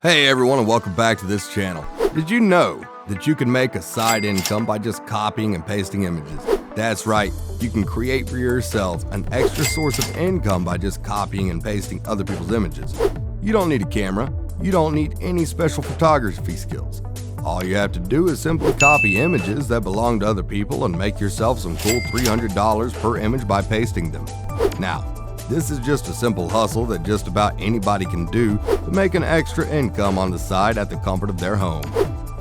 Hey everyone, and welcome back to this channel. Did you know that you can make a side income by just copying and pasting images? That's right, you can create for yourself an extra source of income by just copying and pasting other people's images. You don't need a camera, you don't need any special photography skills. All you have to do is simply copy images that belong to other people and make yourself some cool $300 per image by pasting them. Now, this is just a simple hustle that just about anybody can do to make an extra income on the side at the comfort of their home.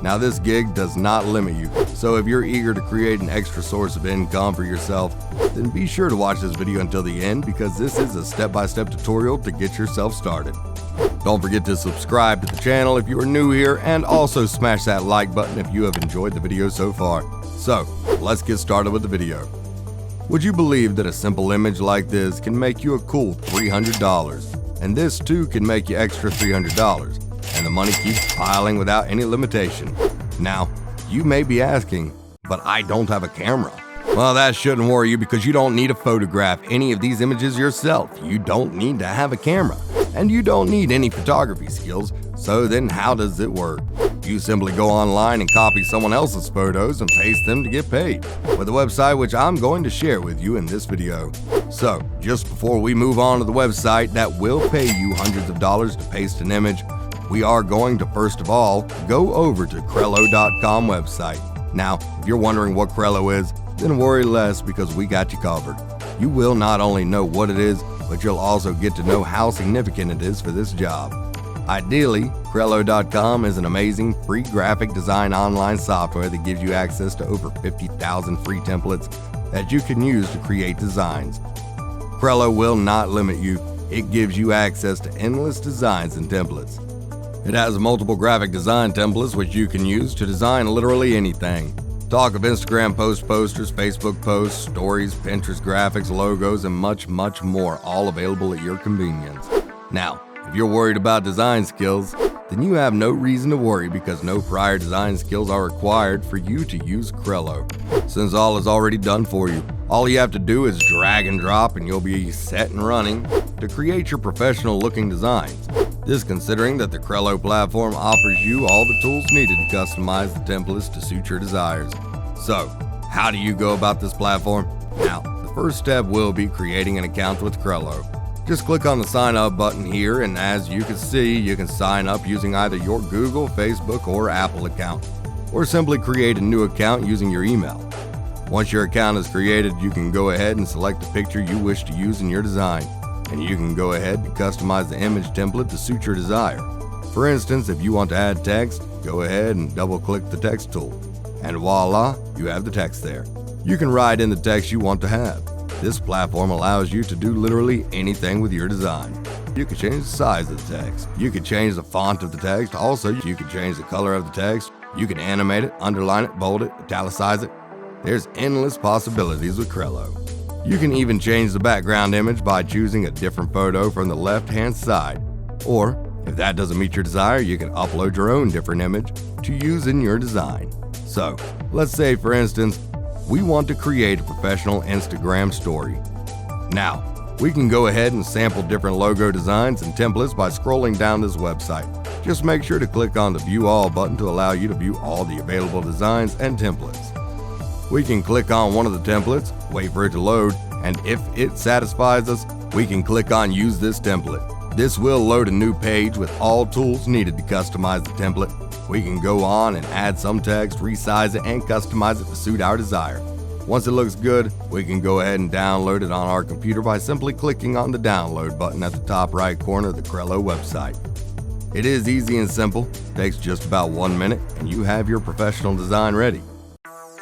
Now, this gig does not limit you, so if you're eager to create an extra source of income for yourself, then be sure to watch this video until the end because this is a step-by-step tutorial to get yourself started. Don't forget to subscribe to the channel if you are new here, and also smash that like button if you have enjoyed the video so far. So, let's get started with the video. Would you believe that a simple image like this can make you a cool $300? And this too can make you extra $300, and the money keeps piling without any limitation. Now, you may be asking, but I don't have a camera. Well, that shouldn't worry you because you don't need to photograph any of these images yourself. You don't need to have a camera, and you don't need any photography skills, so then how does it work? You simply go online and copy someone else's photos and paste them to get paid, with a website which I'm going to share with you in this video. So, just before we move on to the website that will pay you hundreds of dollars to paste an image, we are going to first of all go over to Crello.com website. Now, if you're wondering what Crello is, then worry less because we got you covered. You will not only know what it is, but you'll also get to know how significant it is for this job. Ideally, Crello.com is an amazing free graphic design online software that gives you access to over 50,000 free templates that you can use to create designs. Crello will not limit you, it gives you access to endless designs and templates. It has multiple graphic design templates which you can use to design literally anything. Talk of Instagram posters, Facebook posts, stories, Pinterest graphics, logos, and much more, all available at your convenience. Now, if you're worried about design skills, then you have no reason to worry because no prior design skills are required for you to use Crello, since all is already done for you. All you have to do is drag and drop and you'll be set and running to create your professional looking designs. This considering that the Crello platform offers you all the tools needed to customize the templates to suit your desires. So, how do you go about this platform? Now, the first step will be creating an account with Crello. Just click on the sign up button here, and as you can see, you can sign up using either your Google, Facebook, or Apple account, or simply create a new account using your email. Once your account is created, you can go ahead and select the picture you wish to use in your design, and you can go ahead and customize the image template to suit your desire. For instance, if you want to add text, go ahead and double click the text tool, and voila, you have the text there. You can write in the text you want to have. This platform allows you to do literally anything with your design. You can change the size of the text. You can change the font of the text. Also, you can change the color of the text. You can animate it, underline it, bold it, italicize it. There's endless possibilities with Crello. You can even change the background image by choosing a different photo from the left-hand side. Or, if that doesn't meet your desire, you can upload your own different image to use in your design. So, let's say for instance, we want to create a professional Instagram story. Now, we can go ahead and sample different logo designs and templates by scrolling down this website. Just make sure to click on the View All button to allow you to view all the available designs and templates. We can click on one of the templates, wait for it to load, and if it satisfies us, we can click on Use this template. This will load a new page with all tools needed to customize the template. We can go on and add some text, resize it, and customize it to suit our desire. Once it looks good, we can go ahead and download it on our computer by simply clicking on the download button at the top right corner of the Crello website. It is easy and simple, takes just about 1 minute, and you have your professional design ready.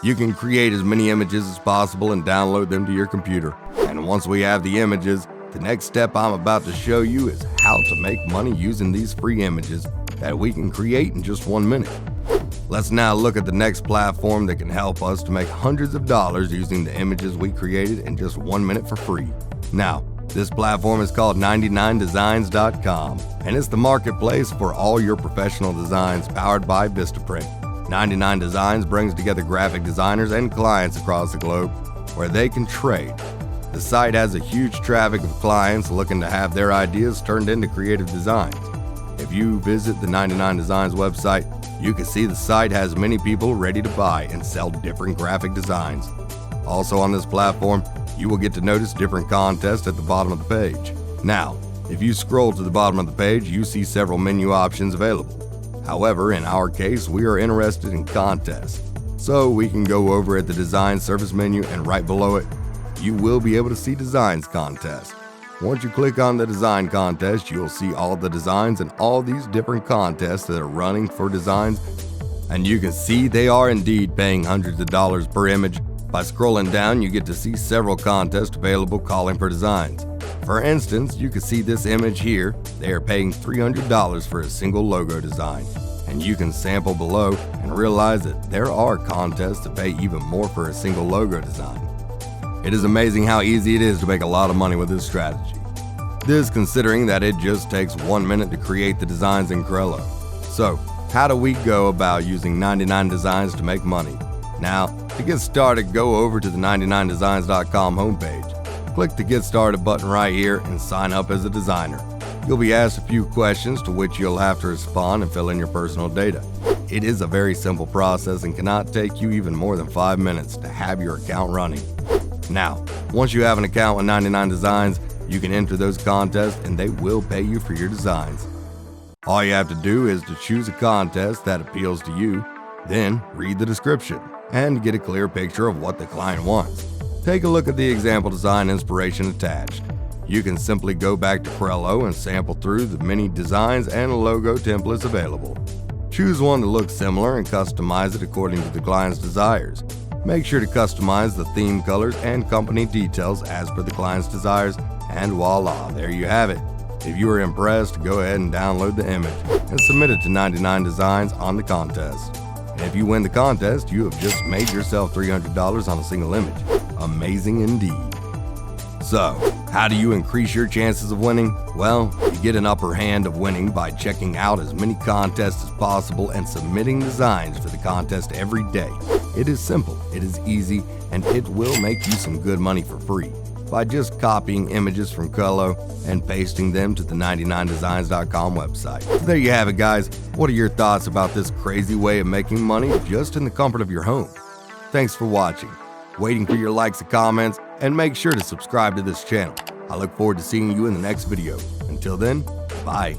You can create as many images as possible and download them to your computer. And once we have the images, the next step I'm about to show you is how to make money using these free images that we can create in just 1 minute. Let's now look at the next platform that can help us to make hundreds of dollars using the images we created in just 1 minute for free. Now, this platform is called 99designs.com, and it's the marketplace for all your professional designs powered by Vistaprint. 99 Designs brings together graphic designers and clients across the globe where they can trade. The site has a huge traffic of clients looking to have their ideas turned into creative designs. If If you visit the 99 Designs website, you can see the site has many people ready to buy and sell different graphic designs. Also on this platform, you will get to notice different contests at the bottom of the page. Now, if you scroll to the bottom of the page, you see several menu options available. However, in our case, we are interested in contests. So we can go over at the Design Service menu, and right below it, you will be able to see Designs Contest. Once you click on the Design Contest, you'll see all the designs and all these different contests that are running for designs. And you can see they are indeed paying hundreds of dollars per image. By scrolling down, you get to see several contests available calling for designs. For instance, you can see this image here. They are paying $300 for a single logo design. And you can sample below and realize that there are contests that pay even more for a single logo design. It is amazing how easy it is to make a lot of money with this strategy. This considering that it just takes 1 minute to create the designs in Crello. So, how do we go about using 99 Designs to make money? Now, to get started, go over to the 99designs.com homepage. Click the Get Started button right here and sign up as a designer. You'll be asked a few questions to which you'll have to respond and fill in your personal data. It is a very simple process and cannot take you even more than 5 minutes to have your account running. Now, once you have an account with 99 Designs, you can enter those contests and they will pay you for your designs. All you have to do is to choose a contest that appeals to you, then read the description and get a clear picture of what the client wants. Take a look at the example design inspiration attached. You can simply go back to Crello and sample through the many designs and logo templates available. Choose one that looks similar and customize it according to the client's desires. Make sure to customize the theme colors and company details as per the client's desires, and voila, there you have it. If you are impressed, go ahead and download the image and submit it to 99 Designs on the contest. And if you win the contest, you have just made yourself $300 on a single image. Amazing indeed. So, how do you increase your chances of winning? Well, you get an upper hand of winning by checking out as many contests as possible and submitting designs for the contest every day. It is simple, it is easy, and it will make you some good money for free by just copying images from Crello and pasting them to the 99designs.com website. So there you have it, guys. What are your thoughts about this crazy way of making money just in the comfort of your home? Thanks for watching. Waiting for your likes and comments, and make sure to subscribe to this channel. I look forward to seeing you in the next video. Until then, bye.